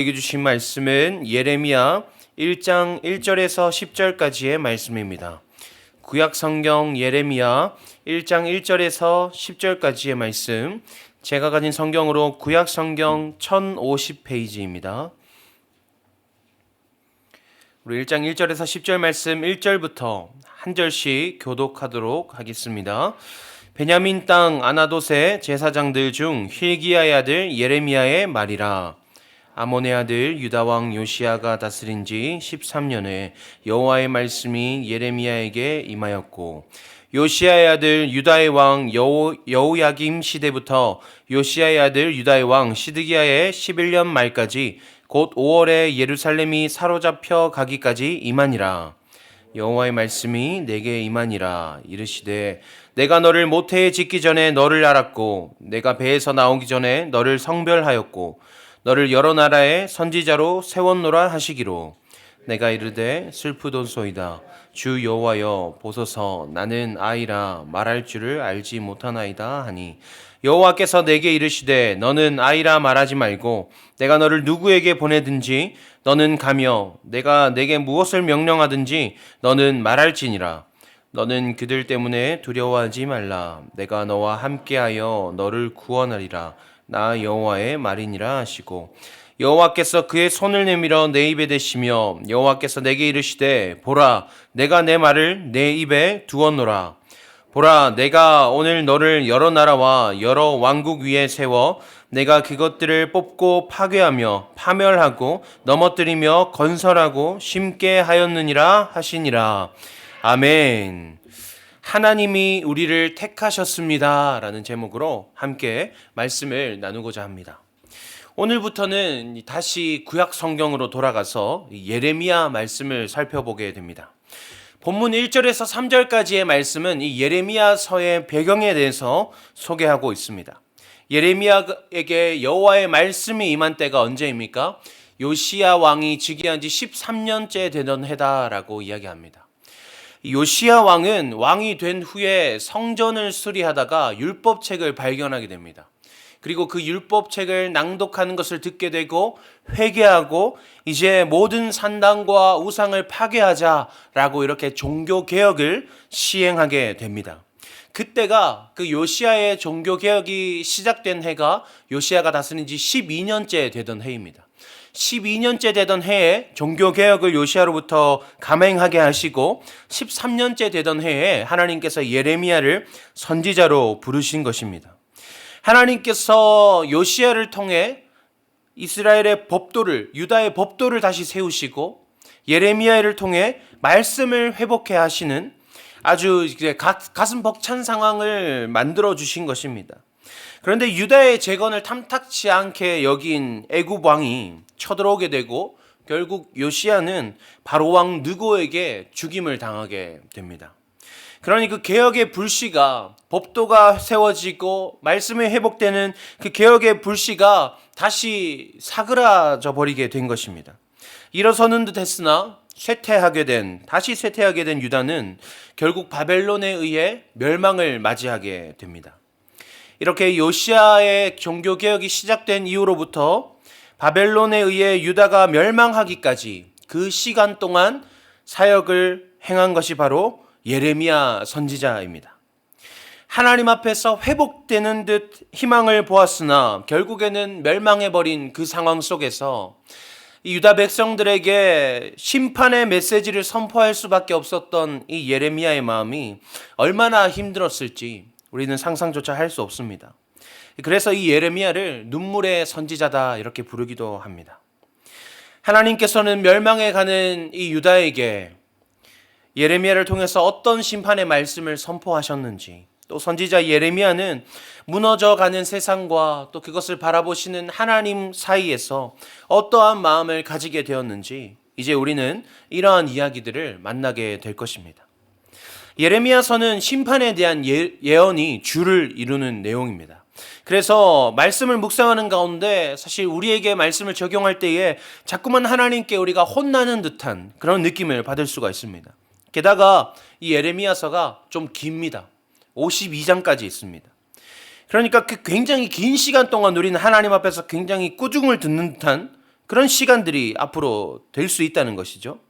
우리에게 주신 말씀은 예레미야 1장 1절에서 10절까지의 말씀입니다. 구약 성경 예레미야 1장 1절에서 10절까지의 말씀, 제가 가진 성경으로 구약 성경 1050페이지입니다. 우리 1장 1절에서 10절 말씀 1절부터 한 절씩 교독하도록 하겠습니다. 베냐민 땅 아나돗의 제사장들 중 힐기야의 아들 예레미야의 말이라. 아몬의 아들 유다 왕 요시야가 다스린 지 13년에 여호와의 말씀이 예레미야에게 임하였고, 요시야의 아들 유다의 왕 여호야김 시대부터 요시야의 아들 유다의 왕 시드기야의 11년 말까지 곧 5월에 예루살렘이 사로잡혀 가기까지 임하니라. 여호와의 말씀이 내게 임하니라. 이르시되 내가 너를 모태에 짓기 전에 너를 알았고, 내가 배에서 나오기 전에 너를 성별하였고, 너를 여러 나라의 선지자로 세웠노라 하시기로, 내가 이르되 슬프도소이다. 주 여호와여 보소서, 나는 아이라 말할 줄을 알지 못하나이다 하니, 여호와께서 내게 이르시되 너는 아이라 말하지 말고 내가 너를 누구에게 보내든지 너는 가며 내가 내게 무엇을 명령하든지 너는 말할지니라. 너는 그들 때문에 두려워하지 말라. 내가 너와 함께하여 너를 구원하리라. 나 여호와의 말이니라 하시고, 여호와께서 그의 손을 내밀어 내 입에 대시며 여호와께서 내게 이르시되 보라, 내가 내 말을 내 입에 두었노라. 보라, 내가 오늘 너를 여러 나라와 여러 왕국 위에 세워 내가 그것들을 뽑고 파괴하며 파멸하고 넘어뜨리며 건설하고 심게 하였느니라 하시니라. 아멘. 하나님이 우리를 택하셨습니다 라는 제목으로 함께 말씀을 나누고자 합니다. 오늘부터는 다시 구약 성경으로 돌아가서 예레미야 말씀을 살펴보게 됩니다. 본문 1절에서 3절까지의 말씀은 이 예레미야서의 배경에 대해서 소개하고 있습니다. 예레미야에게 여호와의 말씀이 임한 때가 언제입니까? 요시야 왕이 즉위한 지 13년째 되던 해다라고 이야기합니다. 요시야 왕은 왕이 된 후에 성전을 수리하다가 율법책을 발견하게 됩니다. 그리고 그 율법책을 낭독하는 것을 듣게 되고 회개하고 이제 모든 산당과 우상을 파괴하자라고 이렇게 종교개혁을 시행하게 됩니다. 그때가 그 요시야의 종교개혁이 시작된 해가 요시야가 다스린 지 12년째 되던 해입니다. 12년째 되던 해에 종교개혁을 요시야로부터 감행하게 하시고 13년째 되던 해에 하나님께서 예레미야를 선지자로 부르신 것입니다. 하나님께서 요시야를 통해 이스라엘의 법도를, 유다의 법도를 다시 세우시고 예레미야를 통해 말씀을 회복해 하시는 아주 가슴 벅찬 상황을 만들어 주신 것입니다. 그런데 유다의 재건을 탐탁치 않게 여긴 애굽 왕이 쳐들어오게 되고 결국 요시야는 바로 왕 느고에게 죽임을 당하게 됩니다. 그러니 그 개혁의 불씨가, 법도가 세워지고 말씀이 회복되는 그 개혁의 불씨가 다시 사그라져 버리게 된 것입니다. 일어서는 듯 했으나 다시 쇠퇴하게 된 유다는 결국 바벨론에 의해 멸망을 맞이하게 됩니다. 이렇게 요시야의 종교개혁이 시작된 이후로부터 바벨론에 의해 유다가 멸망하기까지 그 시간 동안 사역을 행한 것이 바로 예레미야 선지자입니다. 하나님 앞에서 회복되는 듯 희망을 보았으나 결국에는 멸망해버린 그 상황 속에서 유다 백성들에게 심판의 메시지를 선포할 수밖에 없었던 이 예레미야의 마음이 얼마나 힘들었을지 우리는 상상조차 할 수 없습니다. 그래서 이 예레미야를 눈물의 선지자다 이렇게 부르기도 합니다. 하나님께서는 멸망해 가는 이 유다에게 예레미야를 통해서 어떤 심판의 말씀을 선포하셨는지, 또 선지자 예레미야는 무너져가는 세상과 또 그것을 바라보시는 하나님 사이에서 어떠한 마음을 가지게 되었는지 이제 우리는 이러한 이야기들을 만나게 될 것입니다. 예레미야서는 심판에 대한 예언이 주를 이루는 내용입니다. 그래서 말씀을 묵상하는 가운데 사실 우리에게 말씀을 적용할 때에 자꾸만 하나님께 우리가 혼나는 듯한 그런 느낌을 받을 수가 있습니다. 게다가 이 예레미야서가 좀 깁니다. 52장까지 있습니다. 그러니까 그 굉장히 긴 시간 동안 우리는 하나님 앞에서 굉장히 꾸중을 듣는 듯한 그런 시간들이 앞으로 될 수 있다는 것이죠.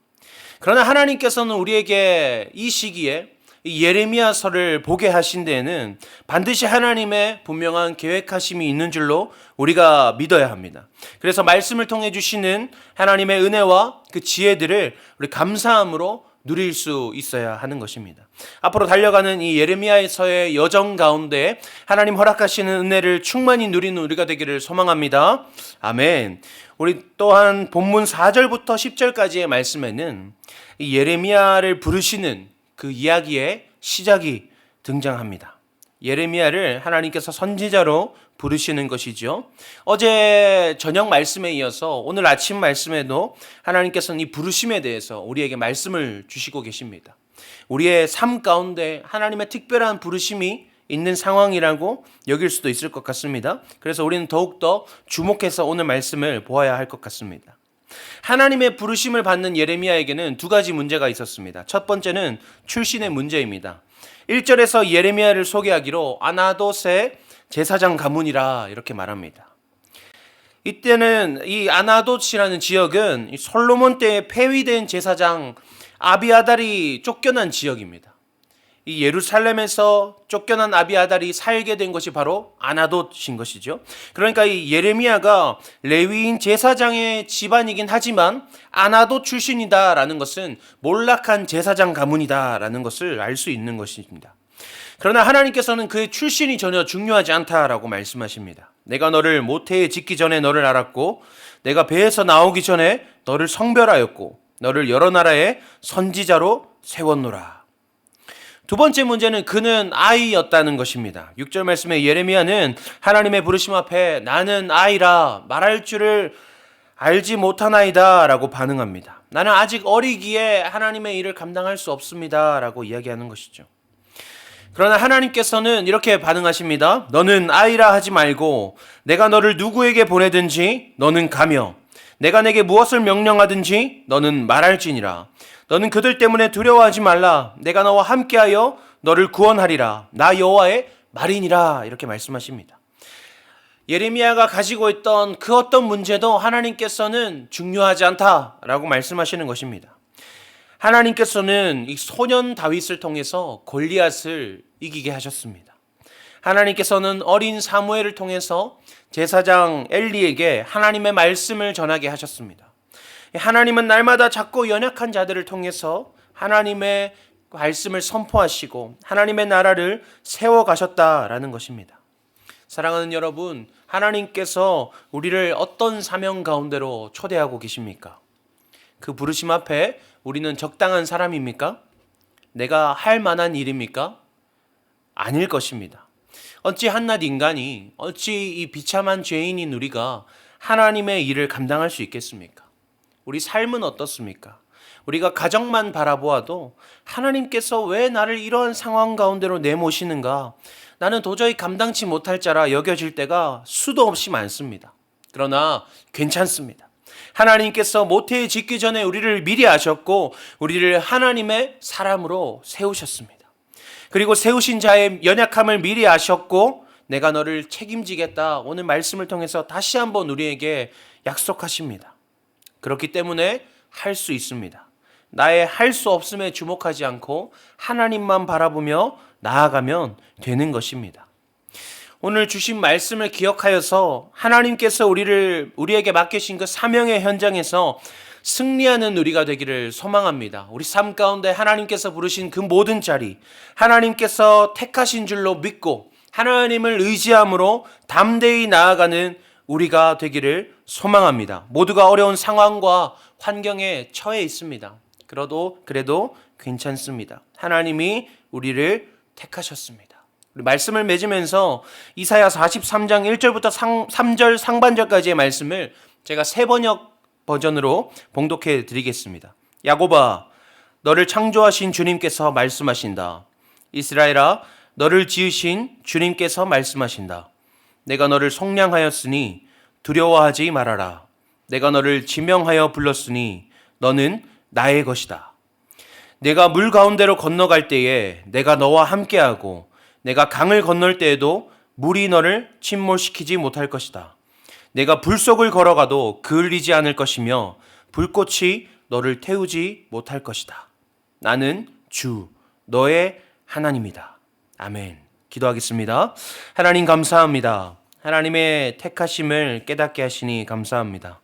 그러나 하나님께서는 우리에게 이 시기에 이 예레미야서를 보게 하신 데에는 반드시 하나님의 분명한 계획하심이 있는 줄로 우리가 믿어야 합니다. 그래서 말씀을 통해 주시는 하나님의 은혜와 그 지혜들을 우리 감사함으로 누릴 수 있어야 하는 것입니다. 앞으로 달려가는 이 예레미야서의 여정 가운데 하나님 허락하시는 은혜를 충만히 누리는 우리가 되기를 소망합니다. 아멘. 우리 또한 본문 4절부터 10절까지의 말씀에는 이 예레미야를 부르시는 그 이야기의 시작이 등장합니다. 예레미야를 하나님께서 선지자로 부르시는 것이죠. 어제 저녁 말씀에 이어서 오늘 아침 말씀에도 하나님께서는 이 부르심에 대해서 우리에게 말씀을 주시고 계십니다. 우리의 삶 가운데 하나님의 특별한 부르심이 있는 상황이라고 여길 수도 있을 것 같습니다. 그래서 우리는 더욱더 주목해서 오늘 말씀을 보아야 할 것 같습니다. 하나님의 부르심을 받는 예레미야에게는 두 가지 문제가 있었습니다. 첫 번째는 출신의 문제입니다. 1절에서 예레미야를 소개하기로 아나돗의 제사장 가문이라 이렇게 말합니다. 이때는 이 아나돗이라는 지역은 솔로몬 때에 폐위된 제사장 아비아달이 쫓겨난 지역입니다. 이 예루살렘에서 쫓겨난 아비아달이 살게 된 것이 바로 아나돗인 것이죠. 그러니까 이 예레미야가 레위인 제사장의 집안이긴 하지만 아나돗 출신이다라는 것은 몰락한 제사장 가문이다라는 것을 알 수 있는 것입니다. 그러나 하나님께서는 그의 출신이 전혀 중요하지 않다라고 말씀하십니다. 내가 너를 모태에 짓기 전에 너를 알았고 내가 배에서 나오기 전에 너를 성별하였고 너를 여러 나라의 선지자로 세웠노라. 두 번째 문제는 그는 아이였다는 것입니다. 6절 말씀에 예레미야는 하나님의 부르심 앞에 나는 아이라 말할 줄을 알지 못하나이다 라고 반응합니다. 나는 아직 어리기에 하나님의 일을 감당할 수 없습니다 라고 이야기하는 것이죠. 그러나 하나님께서는 이렇게 반응하십니다. 너는 아이라 하지 말고 내가 너를 누구에게 보내든지 너는 가며 내가 내게 무엇을 명령하든지 너는 말할지니라. 너는 그들 때문에 두려워하지 말라. 내가 너와 함께하여 너를 구원하리라. 나 여호와의 말이니라. 이렇게 말씀하십니다. 예레미야가 가지고 있던 그 어떤 문제도 하나님께서는 중요하지 않다라고 말씀하시는 것입니다. 하나님께서는 이 소년 다윗을 통해서 골리앗을 이기게 하셨습니다. 하나님께서는 어린 사무엘을 통해서 제사장 엘리에게 하나님의 말씀을 전하게 하셨습니다. 하나님은 날마다 작고 연약한 자들을 통해서 하나님의 말씀을 선포하시고 하나님의 나라를 세워가셨다라는 것입니다. 사랑하는 여러분, 하나님께서 우리를 어떤 사명 가운데로 초대하고 계십니까? 그 부르심 앞에 우리는 적당한 사람입니까? 내가 할 만한 일입니까? 아닐 것입니다. 어찌 한낱 인간이, 어찌 이 비참한 죄인인 우리가 하나님의 일을 감당할 수 있겠습니까? 우리 삶은 어떻습니까? 우리가 가정만 바라보아도 하나님께서 왜 나를 이러한 상황 가운데로 내모시는가? 나는 도저히 감당치 못할 자라 여겨질 때가 수도 없이 많습니다. 그러나 괜찮습니다. 하나님께서 모태에 짓기 전에 우리를 미리 아셨고 우리를 하나님의 사람으로 세우셨습니다. 그리고 세우신 자의 연약함을 미리 아셨고 내가 너를 책임지겠다. 오늘 말씀을 통해서 다시 한번 우리에게 약속하십니다. 그렇기 때문에 할 수 있습니다. 나의 할 수 없음에 주목하지 않고 하나님만 바라보며 나아가면 되는 것입니다. 오늘 주신 말씀을 기억하여서 하나님께서 우리에게 맡기신 그 사명의 현장에서 승리하는 우리가 되기를 소망합니다. 우리 삶 가운데 하나님께서 부르신 그 모든 자리, 하나님께서 택하신 줄로 믿고 하나님을 의지함으로 담대히 나아가는 우리가 되기를 소망합니다. 모두가 어려운 상황과 환경에 처해 있습니다. 그래도 괜찮습니다. 하나님이 우리를 택하셨습니다. 우리 말씀을 맺으면서 이사야 43장 1절부터 3절 상반절까지의 말씀을 제가 세번역 버전으로 봉독해 드리겠습니다. 야곱아, 너를 창조하신 주님께서 말씀하신다. 이스라엘아, 너를 지으신 주님께서 말씀하신다. 내가 너를 속량하였으니 두려워하지 말아라. 내가 너를 지명하여 불렀으니 너는 나의 것이다. 내가 물 가운데로 건너갈 때에 내가 너와 함께하고 내가 강을 건널 때에도 물이 너를 침몰시키지 못할 것이다. 내가 불 속을 걸어가도 그을리지 않을 것이며 불꽃이 너를 태우지 못할 것이다. 나는 주 너의 하나님이다. 아멘. 기도하겠습니다. 하나님 감사합니다. 하나님의 택하심을 깨닫게 하시니 감사합니다.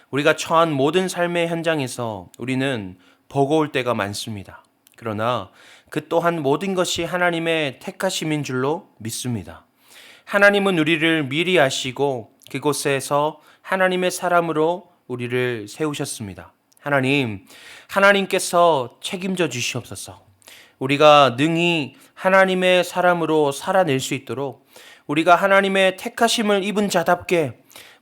우리가 처한 모든 삶의 현장에서 우리는 버거울 때가 많습니다. 그러나 그 또한 모든 것이 하나님의 택하심인 줄로 믿습니다. 하나님은 우리를 미리 아시고 그곳에서 하나님의 사람으로 우리를 세우셨습니다. 하나님께서 책임져 주시옵소서. 우리가 능히 하나님의 사람으로 살아낼 수 있도록 우리가 하나님의 택하심을 입은 자답게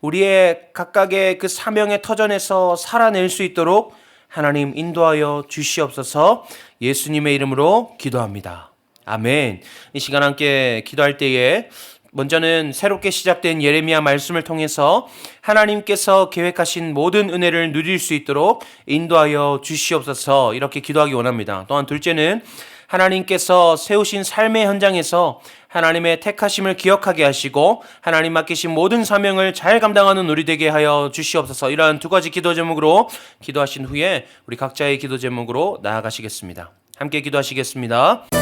우리의 각각의 그 사명의 터전에서 살아낼 수 있도록 하나님 인도하여 주시옵소서. 예수님의 이름으로 기도합니다. 아멘. 이 시간 함께 기도할 때에 먼저는 새롭게 시작된 예레미야 말씀을 통해서 하나님께서 계획하신 모든 은혜를 누릴 수 있도록 인도하여 주시옵소서 이렇게 기도하기 원합니다. 또한 둘째는 하나님께서 세우신 삶의 현장에서 하나님의 택하심을 기억하게 하시고 하나님 맡기신 모든 사명을 잘 감당하는 우리 되게 하여 주시옵소서. 이러한 두 가지 기도 제목으로 기도하신 후에 우리 각자의 기도 제목으로 나아가시겠습니다. 함께 기도하시겠습니다.